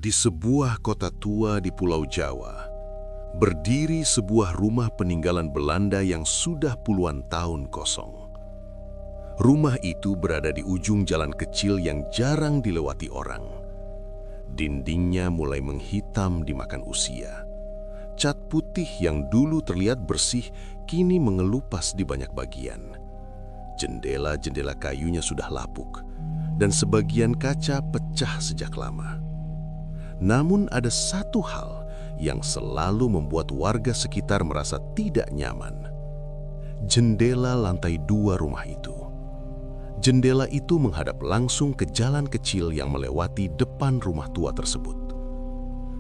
Di sebuah kota tua di Pulau Jawa, berdiri sebuah rumah peninggalan Belanda yang sudah puluhan tahun kosong. Rumah itu berada di ujung jalan kecil yang jarang dilewati orang. Dindingnya mulai menghitam dimakan usia. Cat putih yang dulu terlihat bersih kini mengelupas di banyak bagian. Jendela-jendela kayunya sudah lapuk, dan sebagian kaca pecah sejak lama. Namun ada satu hal yang selalu membuat warga sekitar merasa tidak nyaman. Jendela lantai 2 rumah itu. Jendela itu menghadap langsung ke jalan kecil yang melewati depan rumah tua tersebut.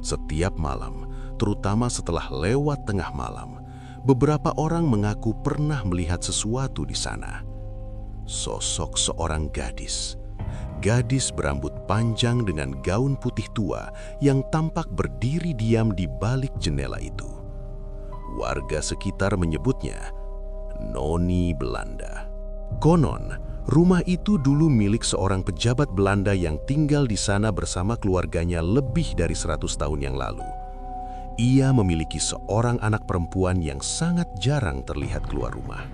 Setiap malam, terutama setelah lewat tengah malam, beberapa orang mengaku pernah melihat sesuatu di sana. Sosok seorang gadis. Gadis berambut panjang dengan gaun putih tua yang tampak berdiri diam di balik jendela itu. Warga sekitar menyebutnya Noni Belanda. Konon, rumah itu dulu milik seorang pejabat Belanda yang tinggal di sana bersama keluarganya lebih dari 100 tahun yang lalu. Ia memiliki seorang anak perempuan yang sangat jarang terlihat keluar rumah.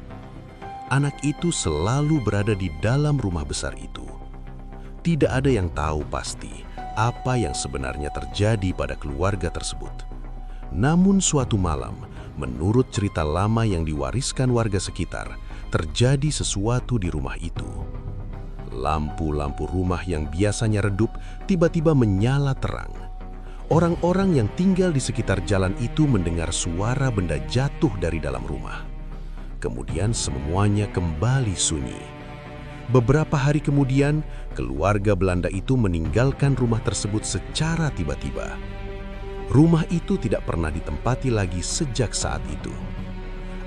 Anak itu selalu berada di dalam rumah besar itu. Tidak ada yang tahu pasti apa yang sebenarnya terjadi pada keluarga tersebut. Namun suatu malam, menurut cerita lama yang diwariskan warga sekitar, terjadi sesuatu di rumah itu. Lampu-lampu rumah yang biasanya redup tiba-tiba menyala terang. Orang-orang yang tinggal di sekitar jalan itu mendengar suara benda jatuh dari dalam rumah. Kemudian semuanya kembali sunyi. Beberapa hari kemudian, keluarga Belanda itu meninggalkan rumah tersebut secara tiba-tiba. Rumah itu tidak pernah ditempati lagi sejak saat itu.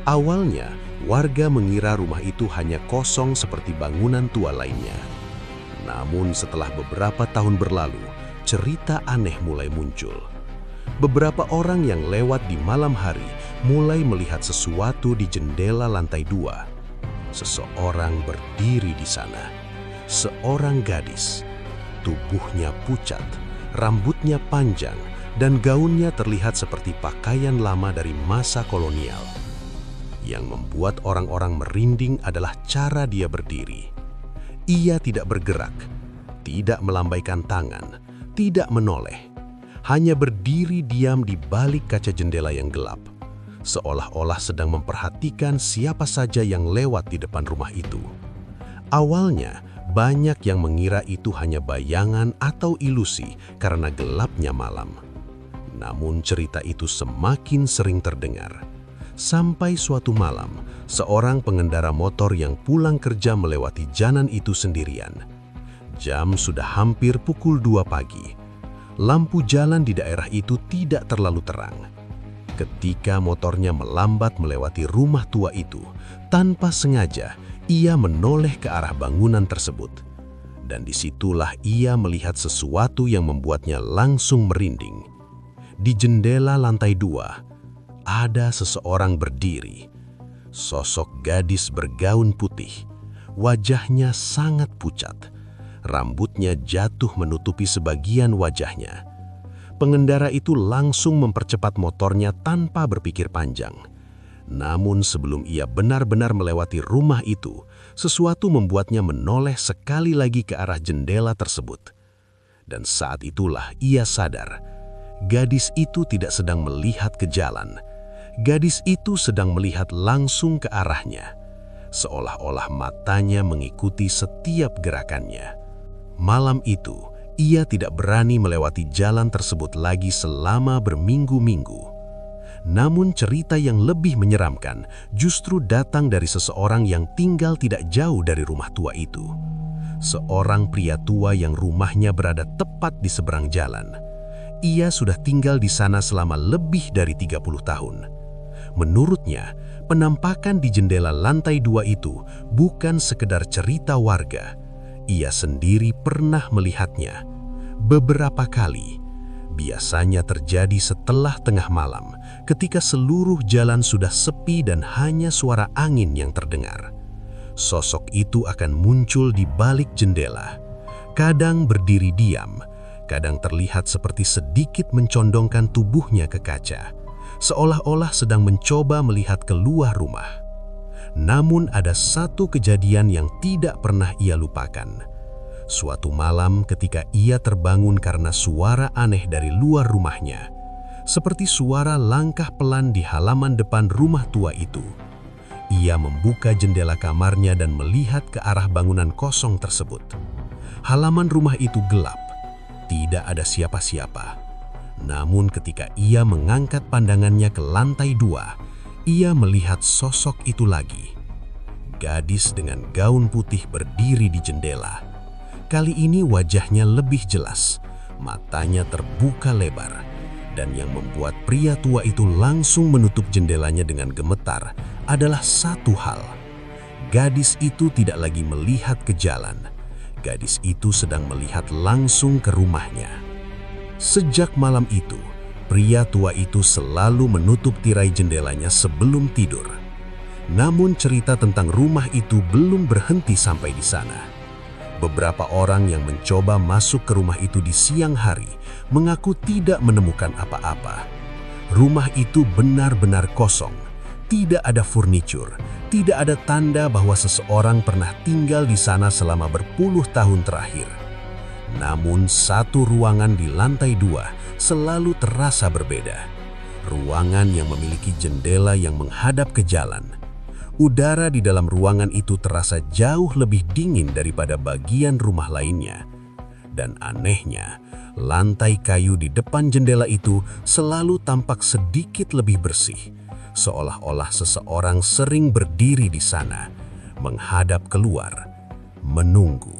Awalnya, warga mengira rumah itu hanya kosong seperti bangunan tua lainnya. Namun setelah beberapa tahun berlalu, cerita aneh mulai muncul. Beberapa orang yang lewat di malam hari mulai melihat sesuatu di jendela lantai 2. Seseorang berdiri di sana. Seorang gadis. Tubuhnya pucat, rambutnya panjang, dan gaunnya terlihat seperti pakaian lama dari masa kolonial. Yang membuat orang-orang merinding adalah cara dia berdiri. Ia tidak bergerak, tidak melambaikan tangan, tidak menoleh. Hanya berdiri diam di balik kaca jendela yang gelap. Seolah-olah sedang memperhatikan siapa saja yang lewat di depan rumah itu. Awalnya, banyak yang mengira itu hanya bayangan atau ilusi karena gelapnya malam. Namun cerita itu semakin sering terdengar. Sampai suatu malam, seorang pengendara motor yang pulang kerja melewati jalan itu sendirian. Jam sudah hampir pukul 2 pagi. Lampu jalan di daerah itu tidak terlalu terang. Ketika motornya melambat melewati rumah tua itu, tanpa sengaja ia menoleh ke arah bangunan tersebut. Dan disitulah ia melihat sesuatu yang membuatnya langsung merinding. Di jendela lantai 2, ada seseorang berdiri. Sosok gadis bergaun putih. Wajahnya sangat pucat. Rambutnya jatuh menutupi sebagian wajahnya. Pengendara itu langsung mempercepat motornya tanpa berpikir panjang. Namun sebelum ia benar-benar melewati rumah itu, sesuatu membuatnya menoleh sekali lagi ke arah jendela tersebut. Dan saat itulah ia sadar, gadis itu tidak sedang melihat ke jalan. Gadis itu sedang melihat langsung ke arahnya, seolah-olah matanya mengikuti setiap gerakannya. Malam itu, ia tidak berani melewati jalan tersebut lagi selama berminggu-minggu. Namun cerita yang lebih menyeramkan justru datang dari seseorang yang tinggal tidak jauh dari rumah tua itu. Seorang pria tua yang rumahnya berada tepat di seberang jalan. Ia sudah tinggal di sana selama lebih dari 30 tahun. Menurutnya, penampakan di jendela lantai 2 itu bukan sekedar cerita warga. Ia sendiri pernah melihatnya beberapa kali. Biasanya terjadi setelah tengah malam, ketika seluruh jalan sudah sepi dan hanya suara angin yang terdengar. Sosok itu akan muncul di balik jendela, kadang berdiri diam, kadang terlihat seperti sedikit mencondongkan tubuhnya ke kaca, seolah-olah sedang mencoba melihat keluar rumah. Namun ada satu kejadian yang tidak pernah ia lupakan. Suatu malam ketika ia terbangun karena suara aneh dari luar rumahnya, seperti suara langkah pelan di halaman depan rumah tua itu. Ia membuka jendela kamarnya dan melihat ke arah bangunan kosong tersebut. Halaman rumah itu gelap, tidak ada siapa-siapa. Namun ketika ia mengangkat pandangannya ke lantai 2, ia melihat sosok itu lagi. Gadis dengan gaun putih berdiri di jendela. Kali ini wajahnya lebih jelas, matanya terbuka lebar. Dan yang membuat pria tua itu langsung menutup jendelanya dengan gemetar adalah satu hal. Gadis itu tidak lagi melihat ke jalan. Gadis itu sedang melihat langsung ke rumahnya. Sejak malam itu, pria tua itu selalu menutup tirai jendelanya sebelum tidur. Namun cerita tentang rumah itu belum berhenti sampai di sana. Beberapa orang yang mencoba masuk ke rumah itu di siang hari mengaku tidak menemukan apa-apa. Rumah itu benar-benar kosong, tidak ada furnitur, tidak ada tanda bahwa seseorang pernah tinggal di sana selama berpuluh tahun terakhir. Namun satu ruangan di lantai 2 selalu terasa berbeda. Ruangan yang memiliki jendela yang menghadap ke jalan. Udara di dalam ruangan itu terasa jauh lebih dingin daripada bagian rumah lainnya. Dan anehnya, lantai kayu di depan jendela itu selalu tampak sedikit lebih bersih, seolah-olah seseorang sering berdiri di sana, menghadap keluar, menunggu.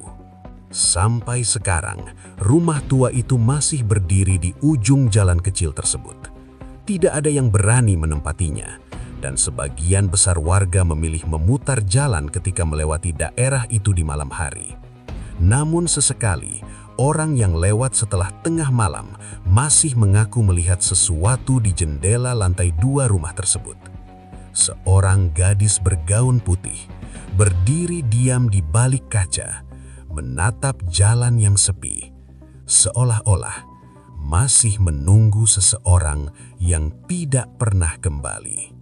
Sampai sekarang, rumah tua itu masih berdiri di ujung jalan kecil tersebut. Tidak ada yang berani menempatinya. Dan sebagian besar warga memilih memutar jalan ketika melewati daerah itu di malam hari. Namun sesekali, orang yang lewat setelah tengah malam masih mengaku melihat sesuatu di jendela lantai 2 rumah tersebut. Seorang gadis bergaun putih berdiri diam di balik kaca, menatap jalan yang sepi, seolah-olah masih menunggu seseorang yang tidak pernah kembali.